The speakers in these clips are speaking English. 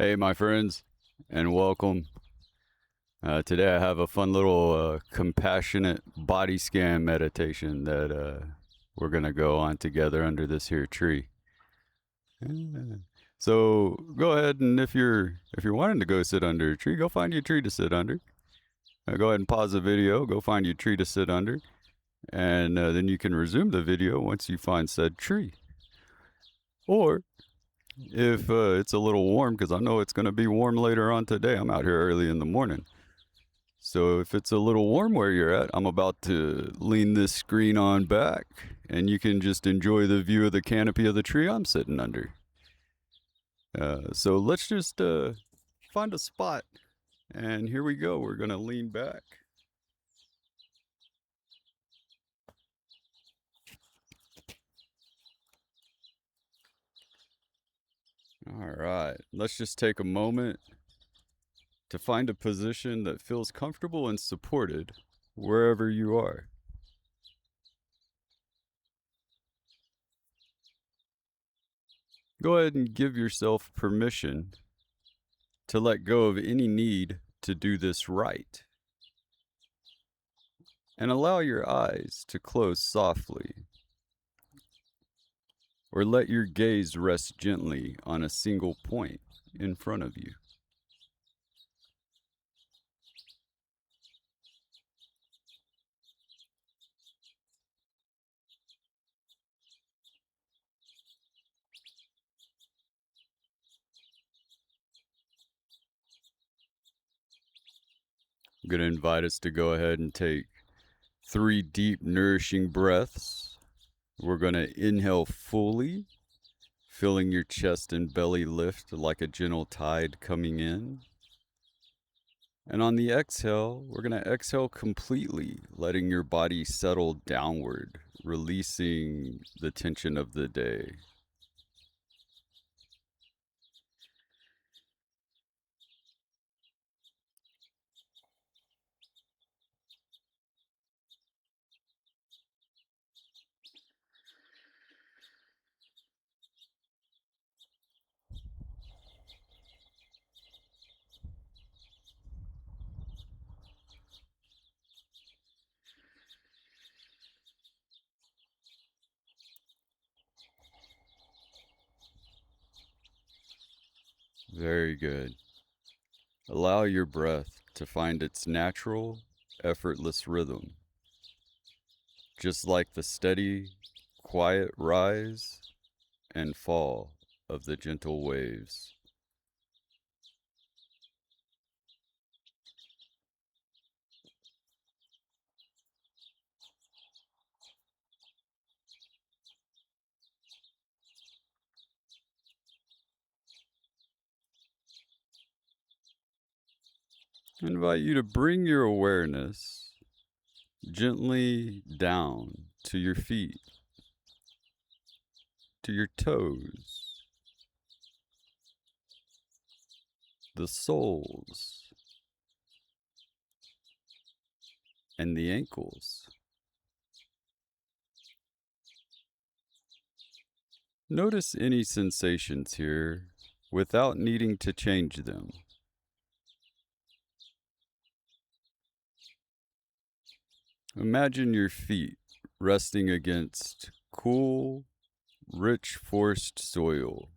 Hey, my friends, and welcome. Today I have a fun little compassionate body scan meditation that we're gonna go on together under this here tree. Yeah. So go ahead and if you're wanting to go sit under a tree, go find you a tree to sit under. Go ahead and pause the video. Go find you a tree to sit under, and then you can resume the video once you find said tree. Or if it's a little warm, because I know it's going to be warm later on today. I'm out here early in the morning. So if it's a little warm where you're at, I'm about to lean this screen on back and you can just enjoy the view of the canopy of the tree I'm sitting under. So let's just find a spot. And here we go. We're going to lean back. All right. Let's just take a moment to find a position that feels comfortable and supported wherever you are. Go ahead and give yourself permission to let go of any need to do this right. And allow your eyes to close softly, or let your gaze rest gently on a single point in front of you. I'm going to invite us to go ahead and take 3 deep, nourishing breaths. We're going to inhale fully, feeling your chest and belly lift like a gentle tide coming in. And on the exhale, we're going to exhale completely, letting your body settle downward, releasing the tension of the day. Very good. Allow your breath to find its natural, effortless rhythm, just like the steady, quiet rise and fall of the gentle waves. I invite you to bring your awareness gently down to your feet, to your toes, the soles, and the ankles. Notice any sensations here without needing to change them. Imagine your feet resting against cool, rich forest soil,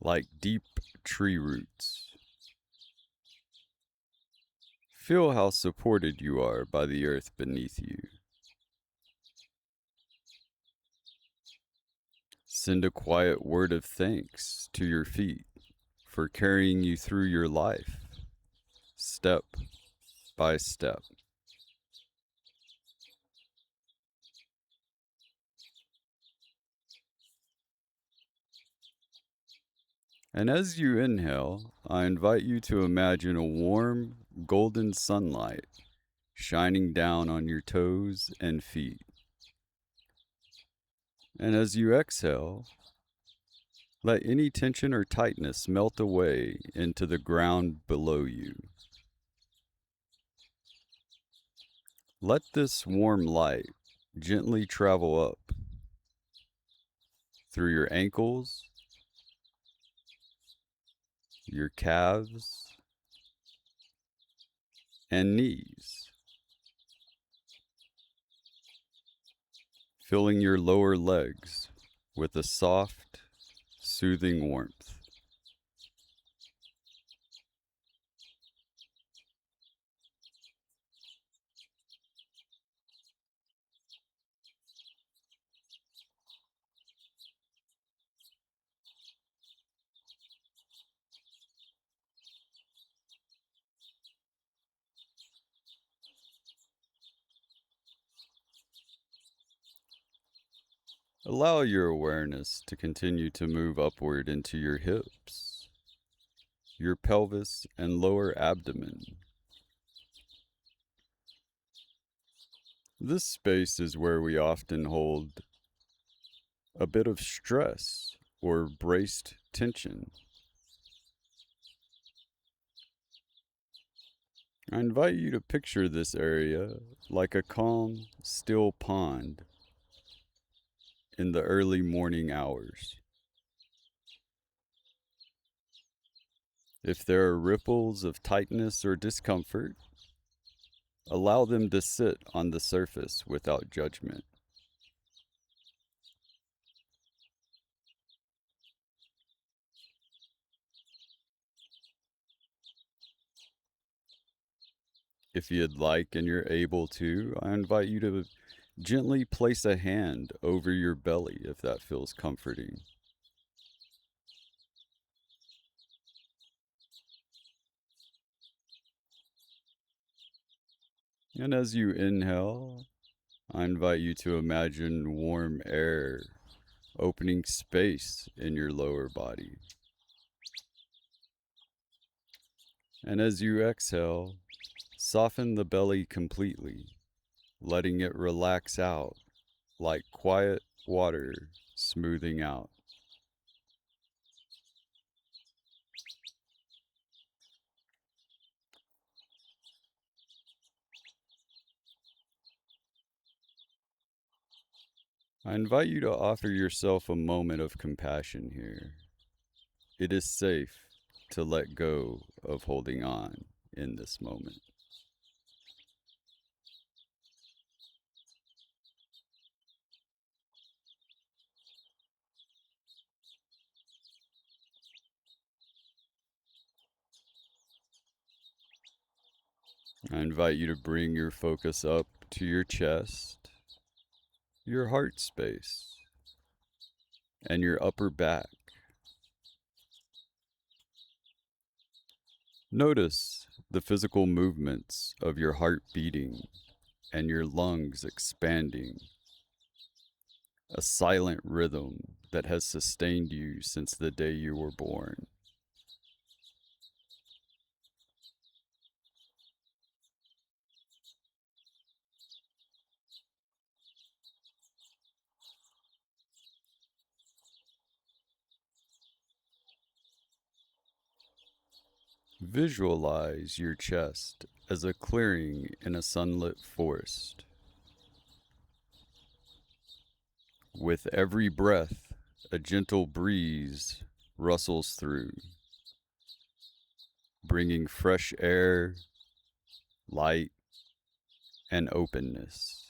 like deep tree roots. Feel how supported you are by the earth beneath you. Send a quiet word of thanks to your feet for carrying you through your life, step by step. And as you inhale, I invite you to imagine a warm, golden sunlight shining down on your toes and feet. And as you exhale, let any tension or tightness melt away into the ground below you. Let this warm light gently travel up through your ankles, your calves and knees, filling your lower legs with a soft, soothing warmth. Allow your awareness to continue to move upward into your hips, your pelvis, and lower abdomen. This space is where we often hold a bit of stress or braced tension. I invite you to picture this area like a calm, still pond in the early morning hours. If there are ripples of tightness or discomfort, allow them to sit on the surface without judgment. If you'd like and you're able to, I invite you to gently place a hand over your belly if that feels comforting. And as you inhale, I invite you to imagine warm air opening space in your lower body. And as you exhale, soften the belly completely, letting it relax out like quiet water smoothing out. I invite you to offer yourself a moment of compassion here. It is safe to let go of holding on in this moment. I invite you to bring your focus up to your chest, your heart space, and your upper back. Notice the physical movements of your heart beating and your lungs expanding, a silent rhythm that has sustained you since the day you were born. Visualize your chest as a clearing in a sunlit forest. With every breath, a gentle breeze rustles through, bringing fresh air, light, and openness.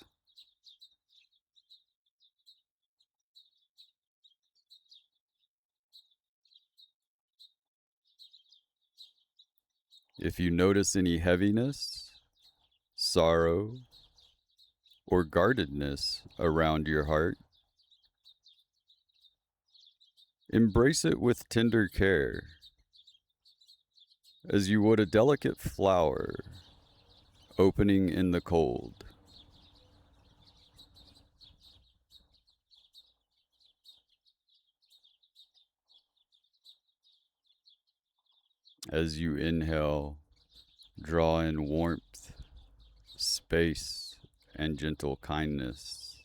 If you notice any heaviness, sorrow, or guardedness around your heart, embrace it with tender care, as you would a delicate flower opening in the cold. As you inhale, draw in warmth, space, and gentle kindness.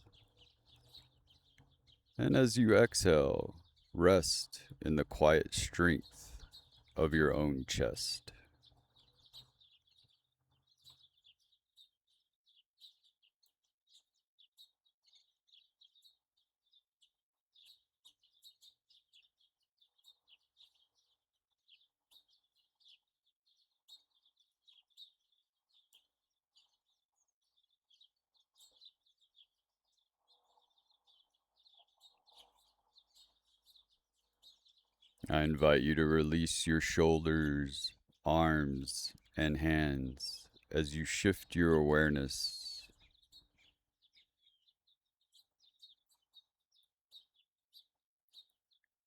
And as you exhale, rest in the quiet strength of your own chest. I invite you to release your shoulders, arms, and hands as you shift your awareness,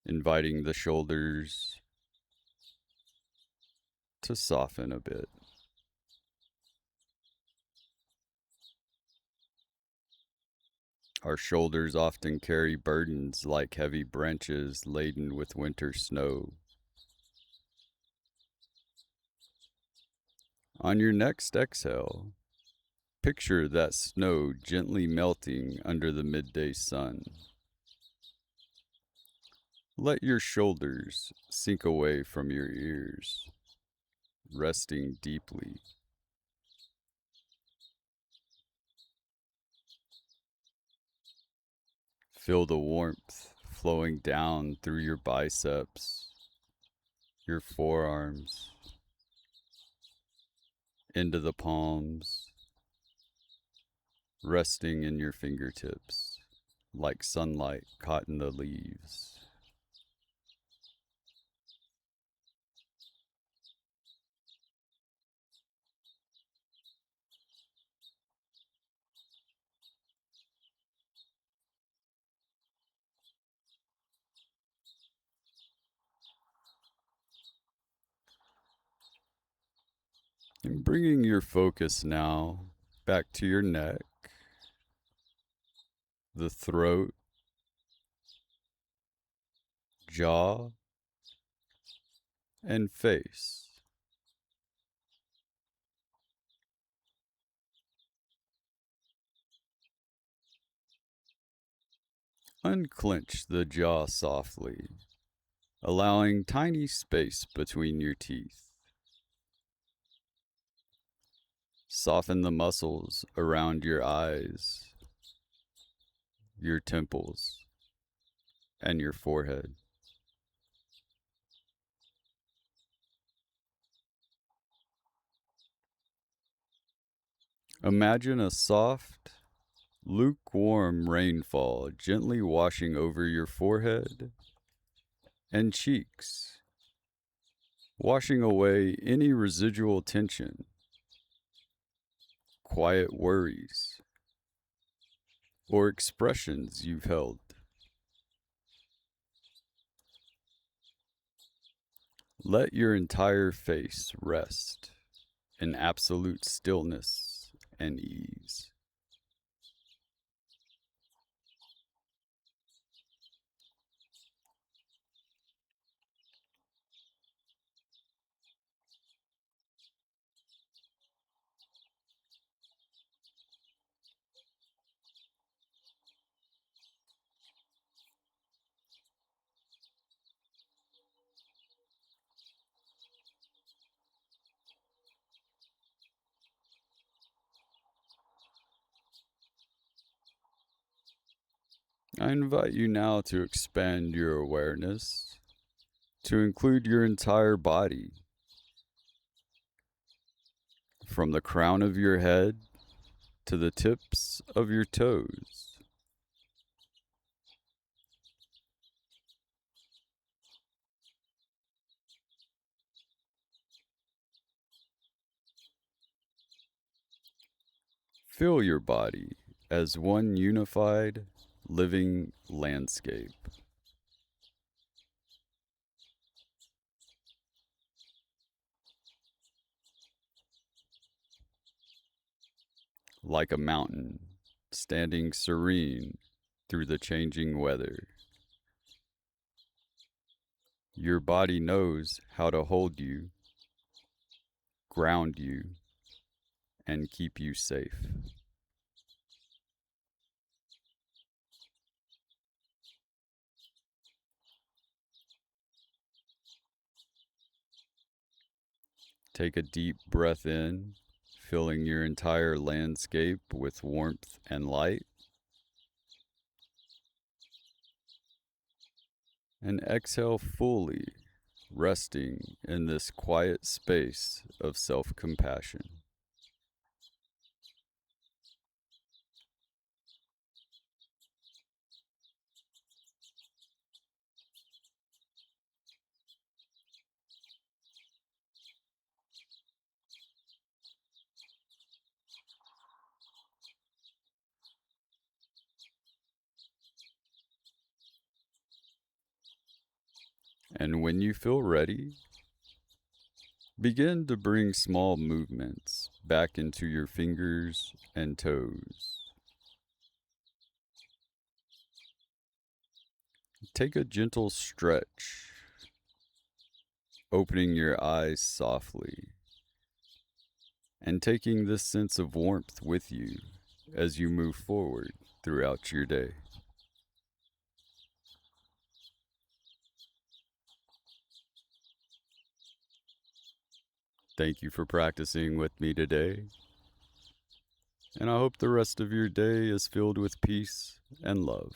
inviting the shoulders to soften a bit. Our shoulders often carry burdens like heavy branches laden with winter snow. On your next exhale, picture that snow gently melting under the midday sun. Let your shoulders sink away from your ears, resting deeply. Feel the warmth flowing down through your biceps, your forearms, into the palms, resting in your fingertips like sunlight caught in the leaves. And bringing your focus now back to your neck, the throat, jaw, and face. Unclench the jaw softly, allowing tiny space between your teeth. Soften the muscles around your eyes, your temples, and your forehead. Imagine a soft, lukewarm rainfall gently washing over your forehead and cheeks, washing away any residual tension, quiet worries, or expressions you've held. Let your entire face rest in absolute stillness and ease. I invite you now to expand your awareness to include your entire body, from the crown of your head to the tips of your toes. Feel your body as one unified, living landscape. Like a mountain standing serene through the changing weather. Your body knows how to hold you, ground you, and keep you safe. Take a deep breath in, filling your entire landscape with warmth and light. And exhale fully, resting in this quiet space of self-compassion. And when you feel ready, begin to bring small movements back into your fingers and toes. Take a gentle stretch, opening your eyes softly, and taking this sense of warmth with you as you move forward throughout your day. Thank you for practicing with me today, and I hope the rest of your day is filled with peace and love.